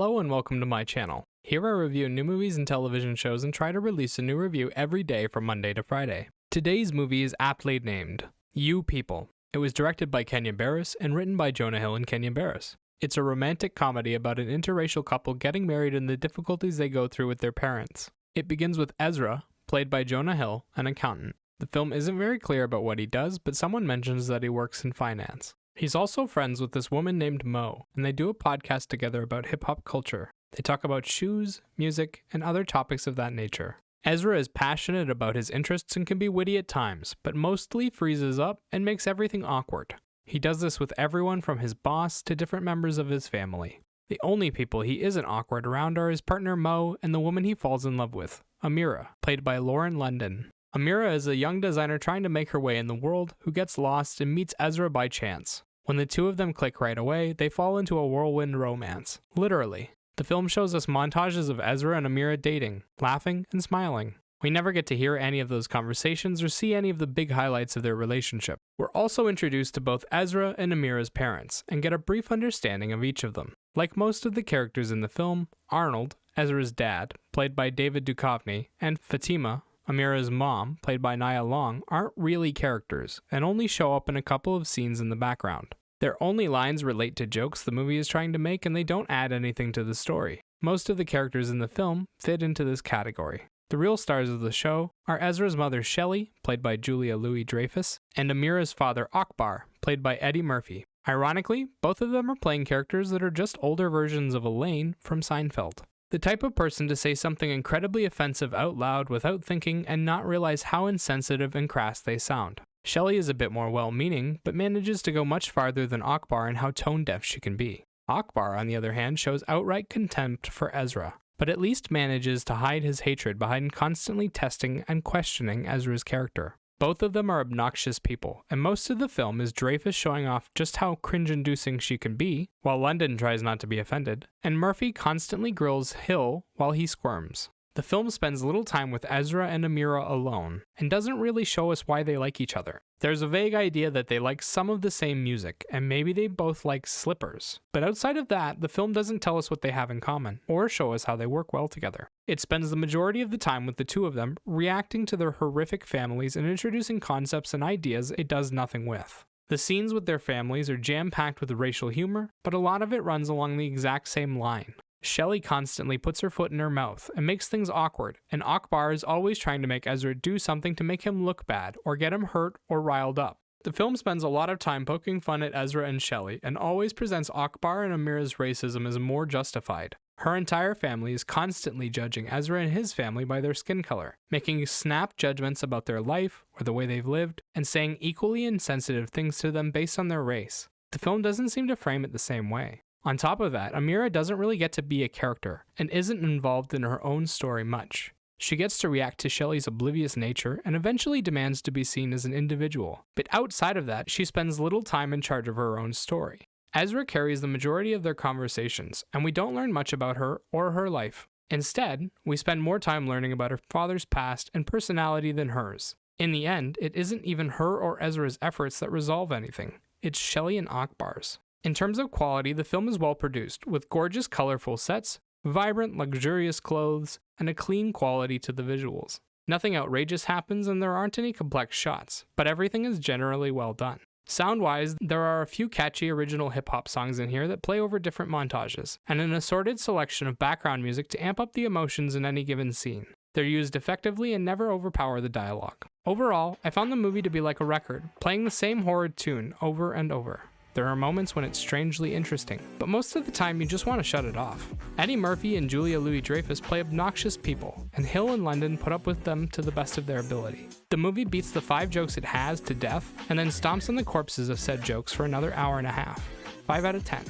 Hello and welcome to my channel. Here I review new movies and television shows and try to release a new review every day from Monday to Friday. Today's movie is aptly named You People. It was directed by Kenya Barris and written by Jonah Hill and Kenya Barris. It's a romantic comedy about an interracial couple getting married and the difficulties they go through with their parents. It begins with Ezra, played by Jonah Hill, an accountant. The film isn't very clear about what he does, but someone mentions that he works in finance. He's also friends with this woman named Mo, and they do a podcast together about hip-hop culture. They talk about shoes, music, and other topics of that nature. Ezra is passionate about his interests and can be witty at times, but mostly freezes up and makes everything awkward. He does this with everyone from his boss to different members of his family. The only people he isn't awkward around are his partner Mo and the woman he falls in love with, Amira, played by Lauren London. Amira is a young designer trying to make her way in the world who gets lost and meets Ezra by chance. When the two of them click right away, they fall into a whirlwind romance. Literally. The film shows us montages of Ezra and Amira dating, laughing, and smiling. We never get to hear any of those conversations or see any of the big highlights of their relationship. We're also introduced to both Ezra and Amira's parents, and get a brief understanding of each of them. Like most of the characters in the film, Arnold, Ezra's dad, played by David Duchovny, and Fatima, Amira's mom, played by Nia Long, aren't really characters, and only show up in a couple of scenes in the background. Their only lines relate to jokes the movie is trying to make, and they don't add anything to the story. Most of the characters in the film fit into this category. The real stars of the show are Ezra's mother Shelley, played by Julia Louis-Dreyfus, and Amira's father Akbar, played by Eddie Murphy. Ironically, both of them are playing characters that are just older versions of Elaine from Seinfeld. The type of person to say something incredibly offensive out loud without thinking and not realize how insensitive and crass they sound. Shelley is a bit more well-meaning, but manages to go much farther than Akbar in how tone-deaf she can be. Akbar, on the other hand, shows outright contempt for Ezra, but at least manages to hide his hatred behind constantly testing and questioning Ezra's character. Both of them are obnoxious people, and most of the film is Dreyfus showing off just how cringe-inducing she can be, while London tries not to be offended, and Murphy constantly grills Hill while he squirms. The film spends little time with Ezra and Amira alone, and doesn't really show us why they like each other. There's a vague idea that they like some of the same music, and maybe they both like slippers. But outside of that, the film doesn't tell us what they have in common, or show us how they work well together. It spends the majority of the time with the two of them, reacting to their horrific families and introducing concepts and ideas it does nothing with. The scenes with their families are jam-packed with racial humor, but a lot of it runs along the exact same line. Shelley constantly puts her foot in her mouth and makes things awkward, and Akbar is always trying to make Ezra do something to make him look bad, or get him hurt or riled up. The film spends a lot of time poking fun at Ezra and Shelley, and always presents Akbar and Amira's racism as more justified. Her entire family is constantly judging Ezra and his family by their skin color, making snap judgments about their life or the way they've lived, and saying equally insensitive things to them based on their race. The film doesn't seem to frame it the same way. On top of that, Amira doesn't really get to be a character, and isn't involved in her own story much. She gets to react to Shelley's oblivious nature, and eventually demands to be seen as an individual. But outside of that, she spends little time in charge of her own story. Ezra carries the majority of their conversations, and we don't learn much about her or her life. Instead, we spend more time learning about her father's past and personality than hers. In the end, it isn't even her or Ezra's efforts that resolve anything. It's Shelley and Akbar's. In terms of quality, the film is well produced, with gorgeous colorful sets, vibrant luxurious clothes, and a clean quality to the visuals. Nothing outrageous happens and there aren't any complex shots, but everything is generally well done. Sound-wise, there are a few catchy original hip-hop songs in here that play over different montages, and an assorted selection of background music to amp up the emotions in any given scene. They're used effectively and never overpower the dialogue. Overall, I found the movie to be like a record, playing the same horrid tune over and over. There are moments when it's strangely interesting, but most of the time you just want to shut it off. Eddie Murphy and Julia Louis-Dreyfus play obnoxious people, and Hill and London put up with them to the best of their ability. The movie beats the 5 jokes it has to death, and then stomps on the corpses of said jokes for another hour and a half. 5 out of 10.